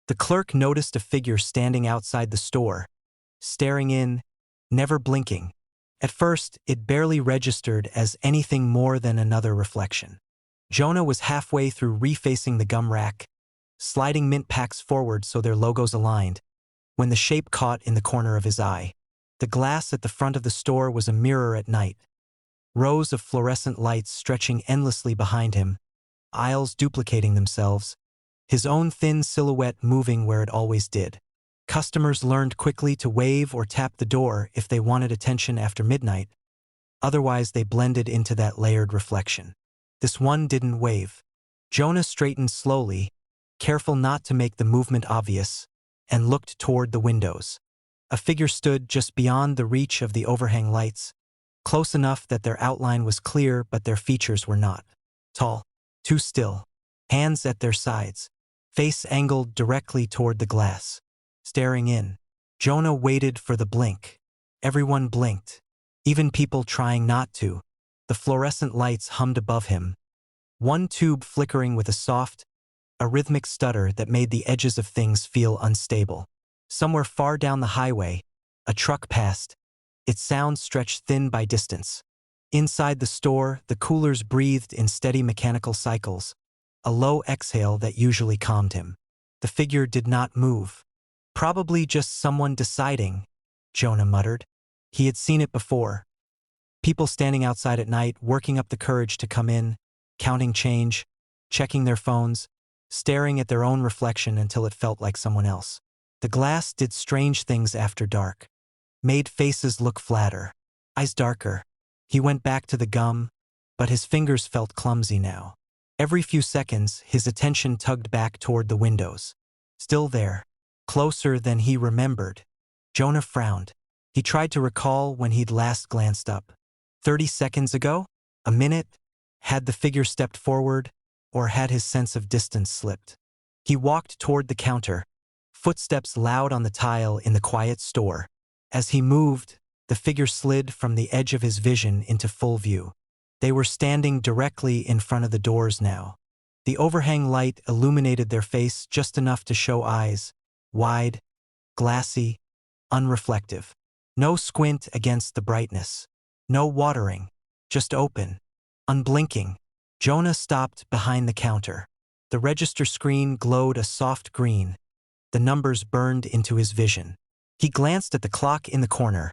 The clerk noticed a figure standing outside the store, staring in, never blinking. At first, it barely registered as anything more than another reflection. Jonah was halfway through refacing the gum rack, sliding mint packs forward so their logos aligned, when the shape caught in the corner of his eye. The glass at the front of the store was a mirror at night. Rows of fluorescent lights stretching endlessly behind him, aisles duplicating themselves, his own thin silhouette moving where it always did. Customers learned quickly to wave or tap the door if they wanted attention after midnight. Otherwise, they blended into that layered reflection. This one didn't wave. Jonah straightened slowly, careful not to make the movement obvious, and looked toward the windows. A figure stood just beyond the reach of the overhang lights, close enough that their outline was clear but their features were not. Tall, too still, hands at their sides, face angled directly toward the glass. Staring in. Jonah waited for the blink. Everyone blinked, even people trying not to. The fluorescent lights hummed above him, one tube flickering with a soft, rhythmic stutter that made the edges of things feel unstable. Somewhere far down the highway, a truck passed, its sound stretched thin by distance. Inside the store, the coolers breathed in steady mechanical cycles, a low exhale that usually calmed him. The figure did not move. Probably just someone deciding, Jonah muttered. He had seen it before. People standing outside at night, working up the courage to come in, counting change, checking their phones, staring at their own reflection until it felt like someone else. The glass did strange things after dark. Made faces look flatter, eyes darker. He went back to the gum, but his fingers felt clumsy now. Every few seconds, his attention tugged back toward the windows. Still there. Closer than he remembered. Jonah frowned. He tried to recall when he'd last glanced up. 30 seconds ago? A minute? Had the figure stepped forward, or had his sense of distance slipped? He walked toward the counter, footsteps loud on the tile in the quiet store. As he moved, the figure slid from the edge of his vision into full view. They were standing directly in front of the doors now. The overhang light illuminated their face just enough to show eyes. Wide, glassy, unreflective. No squint against the brightness. No watering. Just open. Unblinking. Jonah stopped behind the counter. The register screen glowed a soft green. The numbers burned into his vision. He glanced at the clock in the corner.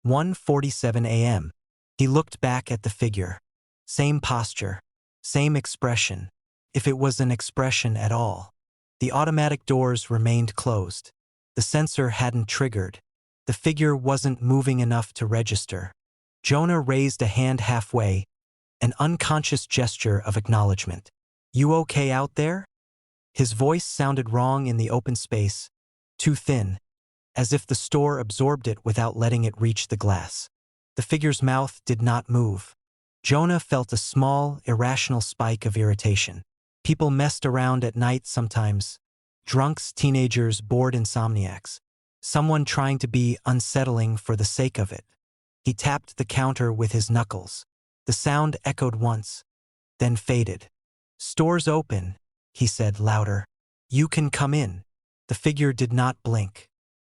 1:47 a.m. He looked back at the figure. Same posture. Same expression. If it was an expression at all. The automatic doors remained closed. The sensor hadn't triggered. The figure wasn't moving enough to register. Jonah raised a hand halfway, an unconscious gesture of acknowledgement. "You okay out there?" His voice sounded wrong in the open space, too thin, as if the store absorbed it without letting it reach the glass. The figure's mouth did not move. Jonah felt a small, irrational spike of irritation. People messed around at night sometimes. Drunks, teenagers, bored insomniacs. Someone trying to be unsettling for the sake of it. He tapped the counter with his knuckles. The sound echoed once, then faded. "Store's open," he said louder. "You can come in." The figure did not blink.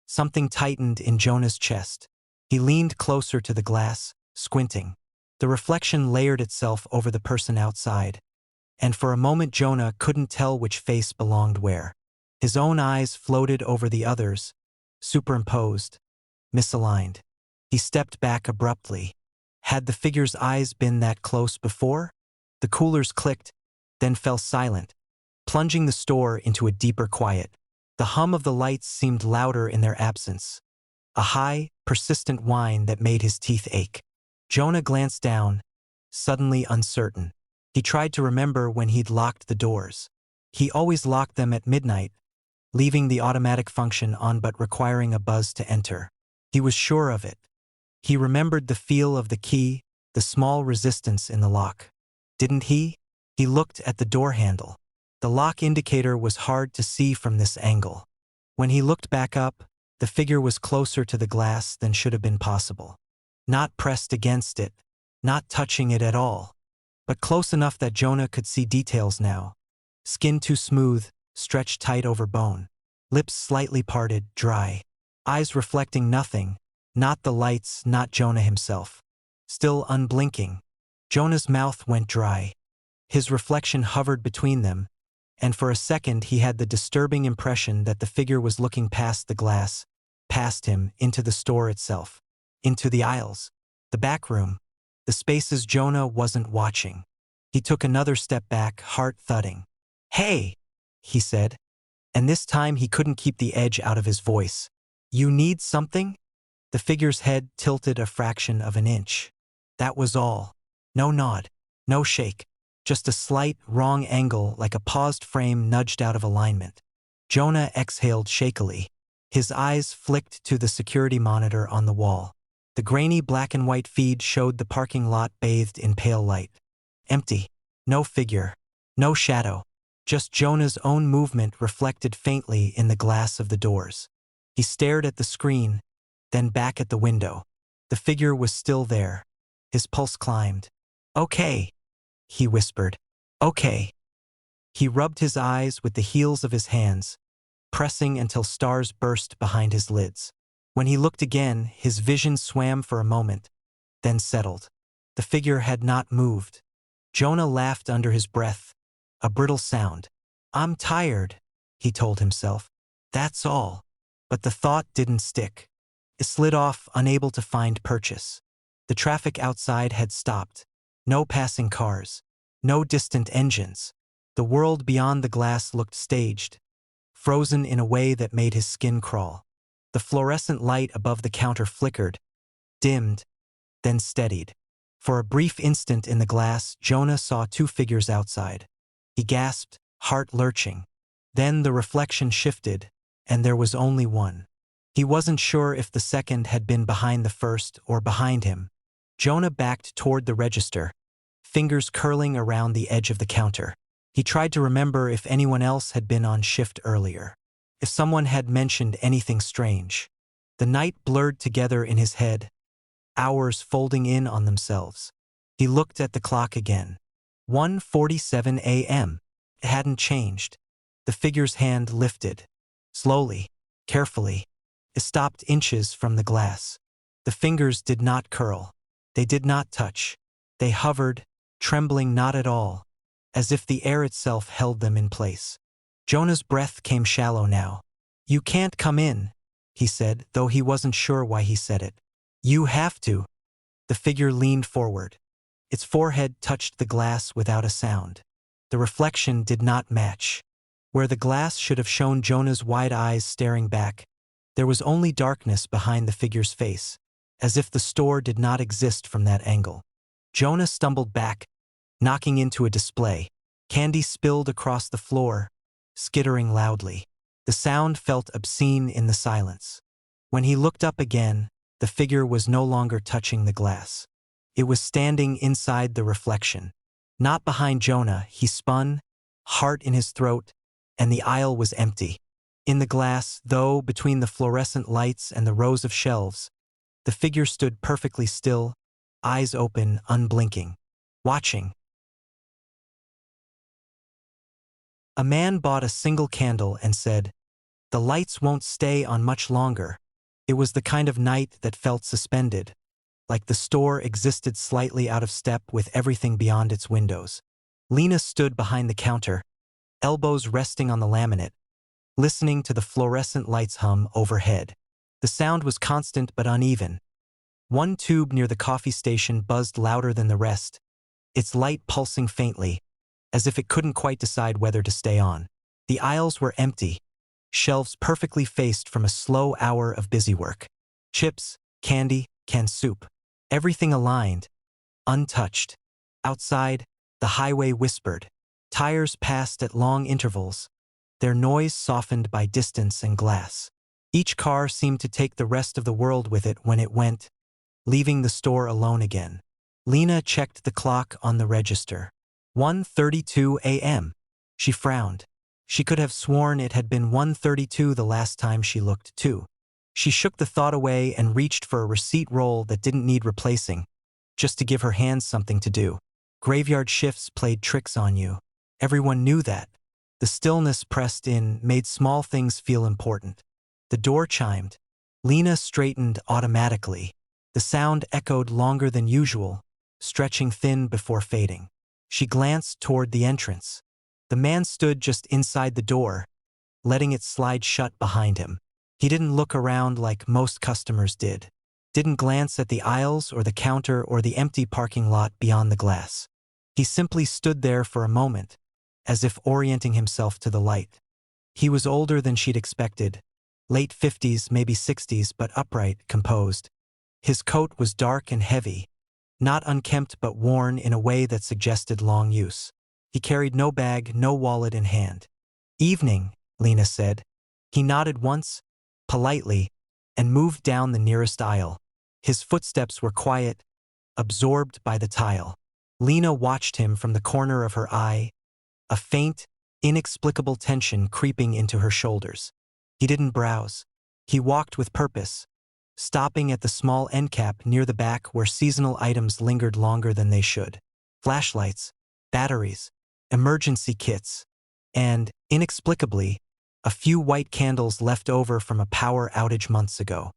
Something tightened in Jonah's chest. He leaned closer to the glass, squinting. The reflection layered itself over the person outside, and for a moment Jonah couldn't tell which face belonged where. His own eyes floated over the others, superimposed, misaligned. He stepped back abruptly. Had the figure's eyes been that close before? The coolers clicked, then fell silent, plunging the store into a deeper quiet. The hum of the lights seemed louder in their absence, a high, persistent whine that made his teeth ache. Jonah glanced down, suddenly uncertain. He tried to remember when he'd locked the doors. He always locked them at midnight, leaving the automatic function on but requiring a buzz to enter. He was sure of it. He remembered the feel of the key, the small resistance in the lock. Didn't he? He looked at the door handle. The lock indicator was hard to see from this angle. When he looked back up, the figure was closer to the glass than should have been possible. Not pressed against it, not touching it at all, but close enough that Jonah could see details now. Skin too smooth, stretched tight over bone. lips slightly parted, dry. Eyes reflecting nothing, not the lights, not Jonah himself. Still unblinking. Jonah's mouth went dry. His reflection hovered between them, and for a second he had the disturbing impression that the figure was looking past the glass, past him, into the store itself, into the aisles, the back room, the spaces Jonah wasn't watching. He took another step back, heart thudding. "Hey," he said, and this time he couldn't keep the edge out of his voice. "You need something?" The figure's head tilted a fraction of an inch. That was all. No nod, no shake, just a slight, wrong angle like a paused frame nudged out of alignment. Jonah exhaled shakily. His eyes flicked to the security monitor on the wall. The grainy black and white feed showed the parking lot bathed in pale light. Empty. No figure. No shadow. Just Jonah's own movement reflected faintly in the glass of the doors. He stared at the screen, then back at the window. The figure was still there. His pulse climbed. "Okay," he whispered. "Okay." He rubbed his eyes with the heels of his hands, pressing until stars burst behind his lids. When he looked again, his vision swam for a moment, then settled. The figure had not moved. Jonah laughed under his breath, a brittle sound. "I'm tired," he told himself. "That's all." But the thought didn't stick. It slid off, unable to find purchase. The traffic outside had stopped. No passing cars. No distant engines. The world beyond the glass looked staged, frozen in a way that made his skin crawl. The fluorescent light above the counter flickered, dimmed, then steadied. For a brief instant in the glass, Jonah saw two figures outside. He gasped, heart lurching. Then the reflection shifted, and there was only one. He wasn't sure if the second had been behind the first or behind him. Jonah backed toward the register, fingers curling around the edge of the counter. He tried to remember if anyone else had been on shift earlier, if someone had mentioned anything strange. The night blurred together in his head, hours folding in on themselves. He looked at the clock again. 1:47 a.m. It hadn't changed. The figure's hand lifted. Slowly, carefully. It stopped inches from the glass. The fingers did not curl. They did not touch. They hovered, trembling not at all, as if the air itself held them in place. Jonah's breath came shallow now. "You can't come in," he said, though he wasn't sure why he said it. "You have to." The figure leaned forward. Its forehead touched the glass without a sound. The reflection did not match. Where the glass should have shown Jonah's wide eyes staring back, there was only darkness behind the figure's face, as if the store did not exist from that angle. Jonah stumbled back, knocking into a display. Candy spilled across the floor, skittering loudly. The sound felt obscene in the silence. When he looked up again, the figure was no longer touching the glass. It was standing inside the reflection. Not behind Jonah. He spun, heart in his throat, and the aisle was empty. In the glass, though, between the fluorescent lights and the rows of shelves, the figure stood perfectly still, eyes open, unblinking, watching. A man bought a single candle and said, "The lights won't stay on much longer." It was the kind of night that felt suspended, like the store existed slightly out of step with everything beyond its windows. Lena stood behind the counter, elbows resting on the laminate, listening to the fluorescent lights hum overhead. The sound was constant but uneven. One tube near the coffee station buzzed louder than the rest, its light pulsing faintly, as if it couldn't quite decide whether to stay on. The aisles were empty, shelves perfectly faced from a slow hour of busy work. Chips, candy, canned soup. Everything aligned, untouched. Outside, the highway whispered. Tires passed at long intervals, their noise softened by distance and glass. Each car seemed to take the rest of the world with it when it went, leaving the store alone again. Lena checked the clock on the register. 1:32 a.m. She frowned. She could have sworn it had been 1:32 the last time she looked, too. She shook the thought away and reached for a receipt roll that didn't need replacing, just to give her hands something to do. Graveyard shifts played tricks on you. Everyone knew that. The stillness pressed in made small things feel important. The door chimed. Lena straightened automatically. The sound echoed longer than usual, stretching thin before fading. She glanced toward the entrance. The man stood just inside the door, letting it slide shut behind him. He didn't look around like most customers did. Didn't glance at the aisles or the counter or the empty parking lot beyond the glass. He simply stood there for a moment, as if orienting himself to the light. He was older than she'd expected, late 50s, maybe 60s, but upright, composed. His coat was dark and heavy, not unkempt but worn in a way that suggested long use. He carried no bag, no wallet in hand. "Evening," Lena said. He nodded once, politely, and moved down the nearest aisle. His footsteps were quiet, absorbed by the tile. Lena watched him from the corner of her eye, a faint, inexplicable tension creeping into her shoulders. He didn't browse. He walked with purpose, stopping at the small end cap near the back where seasonal items lingered longer than they should. Flashlights, batteries, emergency kits, and, inexplicably, a few white candles left over from a power outage months ago.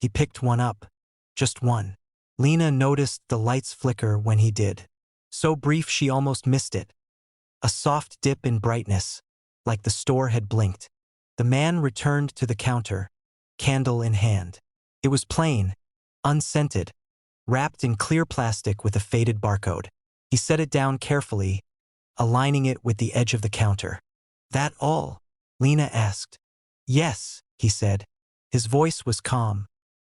He picked one up. Just one. Lena noticed the lights flicker when he did. So brief she almost missed it. A soft dip in brightness, like the store had blinked. The man returned to the counter, candle in hand. It was plain, unscented, wrapped in clear plastic with a faded barcode. He set it down carefully, aligning it with the edge of the counter. "That all?" Lena asked. "Yes," he said. His voice was calm,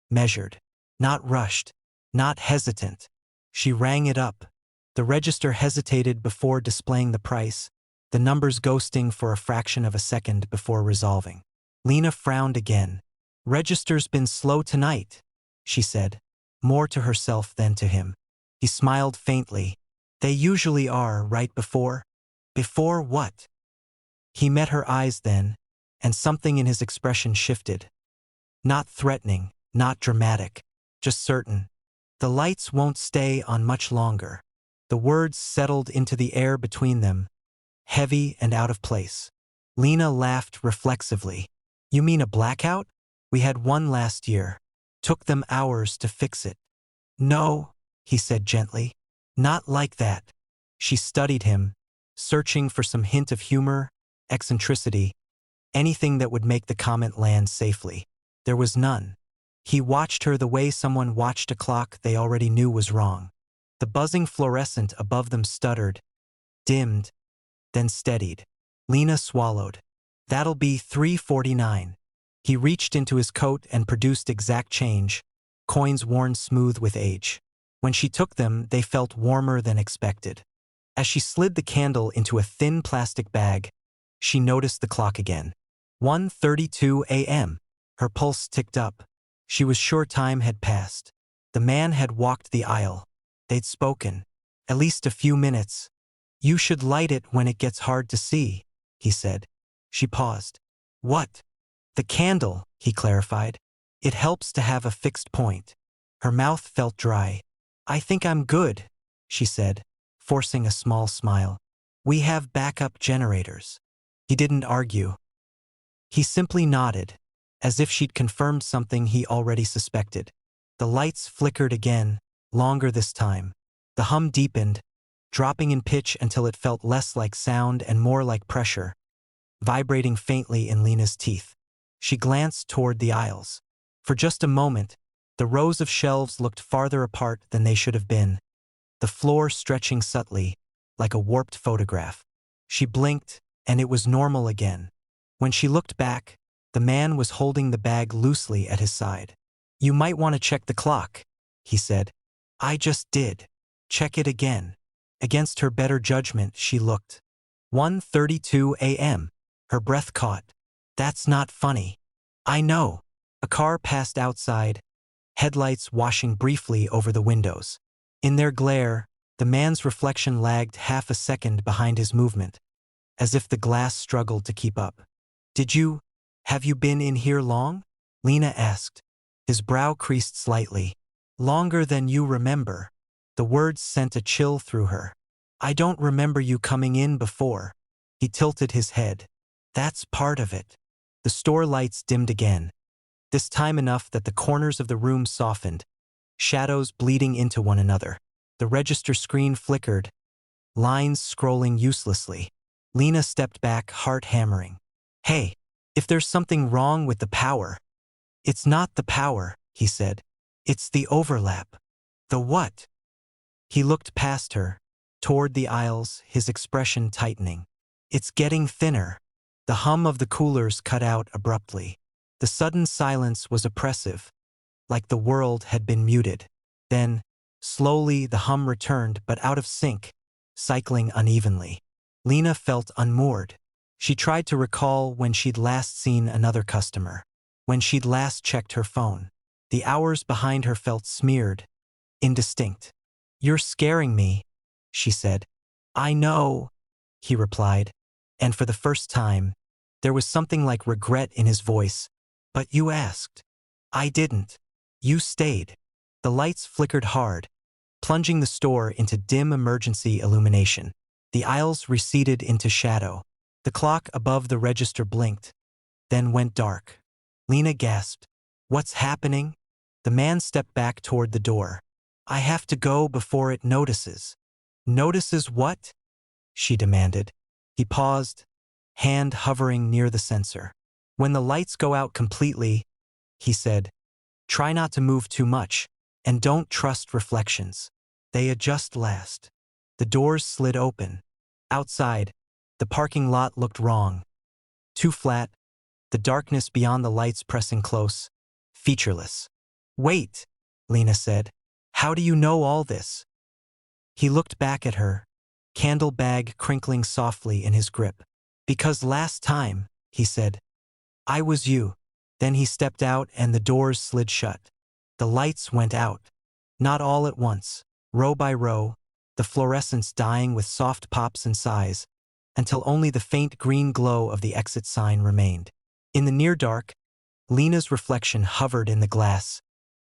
measured, not rushed, not hesitant. She rang it up. The register hesitated before displaying the price, the numbers ghosting for a fraction of a second before resolving. Lena frowned again. "Register's been slow tonight," she said, more to herself than to him. He smiled faintly. "They usually are right before." "Before what?" He met her eyes then, and something in his expression shifted. Not threatening, not dramatic, just certain. "The lights won't stay on much longer." The words settled into the air between them, heavy and out of place. Lena laughed reflexively. "You mean a blackout? We had one last year. Took them hours to fix it." "No," he said gently. "Not like that." She studied him, searching for some hint of humor, eccentricity, anything that would make the comment land safely. There was none. He watched her the way someone watched a clock they already knew was wrong. The buzzing fluorescent above them stuttered, dimmed, then steadied. Lena swallowed. "That'll be $3.49. He reached into his coat and produced exact change, coins worn smooth with age. When she took them, they felt warmer than expected. As she slid the candle into a thin plastic bag, she noticed the clock again. 1:32 a.m. Her pulse ticked up. She was sure time had passed. The man had walked the aisle. They'd spoken. At least a few minutes. "You should light it when it gets hard to see," he said. She paused. "What?" "The candle," he clarified. "It helps to have a fixed point." Her mouth felt dry. "I think I'm good," she said, forcing a small smile. "We have backup generators." He didn't argue. He simply nodded, as if she'd confirmed something he already suspected. The lights flickered again, longer this time. The hum deepened, dropping in pitch until it felt less like sound and more like pressure, vibrating faintly in Lena's teeth. She glanced toward the aisles. For just a moment, the rows of shelves looked farther apart than they should have been, the floor stretching subtly, like a warped photograph. She blinked, and it was normal again. When she looked back, the man was holding the bag loosely at his side. "You might want to check the clock," he said. "I just did." "Check it again." Against her better judgment, she looked. 1:32 a.m. Her breath caught. "That's not funny." "I know." A car passed outside, headlights washing briefly over the windows. In their glare, the man's reflection lagged half a second behind his movement, as if the glass struggled to keep up. Have you been in here long?" Lena asked. His brow creased slightly. "Longer than you remember." The words sent a chill through her. "I don't remember you coming in before." He tilted his head. That's part of it. The store lights dimmed again, this time enough that the corners of the room softened, shadows bleeding into one another. The register screen flickered, lines scrolling uselessly. Lena stepped back, heart hammering. Hey, if there's something wrong with the power. It's not the power, he said. It's the overlap. The what? He looked past her, toward the aisles, his expression tightening. It's getting thinner. The hum of the coolers cut out abruptly. The sudden silence was oppressive, like the world had been muted. Then, slowly, the hum returned, but out of sync, cycling unevenly. Lena felt unmoored. She tried to recall when she'd last seen another customer, when she'd last checked her phone. The hours behind her felt smeared, indistinct. You're scaring me, she said. I know, he replied, and for the first time, there was something like regret in his voice. But you asked. I didn't. You stayed. The lights flickered hard, plunging the store into dim emergency illumination. The aisles receded into shadow. The clock above the register blinked, then went dark. Lena gasped. What's happening? The man stepped back toward the door. I have to go before it notices. Notices what? She demanded. He paused, hand hovering near the sensor. When the lights go out completely, he said, try not to move too much, and don't trust reflections. They adjust last. The doors slid open. Outside, the parking lot looked wrong. Too flat, the darkness beyond the lights pressing close, featureless. Wait, Lena said. How do you know all this? He looked back at her, candle bag crinkling softly in his grip. Because last time, he said, I was you. Then he stepped out and the doors slid shut. The lights went out. Not all at once, row by row, the fluorescence dying with soft pops and sighs, until only the faint green glow of the exit sign remained. In the near dark, Lena's reflection hovered in the glass,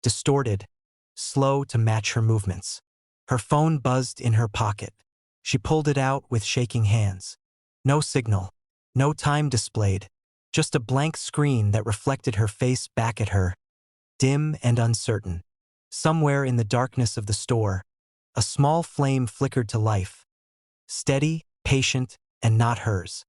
distorted, slow to match her movements. Her phone buzzed in her pocket. She pulled it out with shaking hands. No signal, no time displayed, just a blank screen that reflected her face back at her, dim and uncertain. Somewhere in the darkness of the store, a small flame flickered to life, steady, patient, and not hers.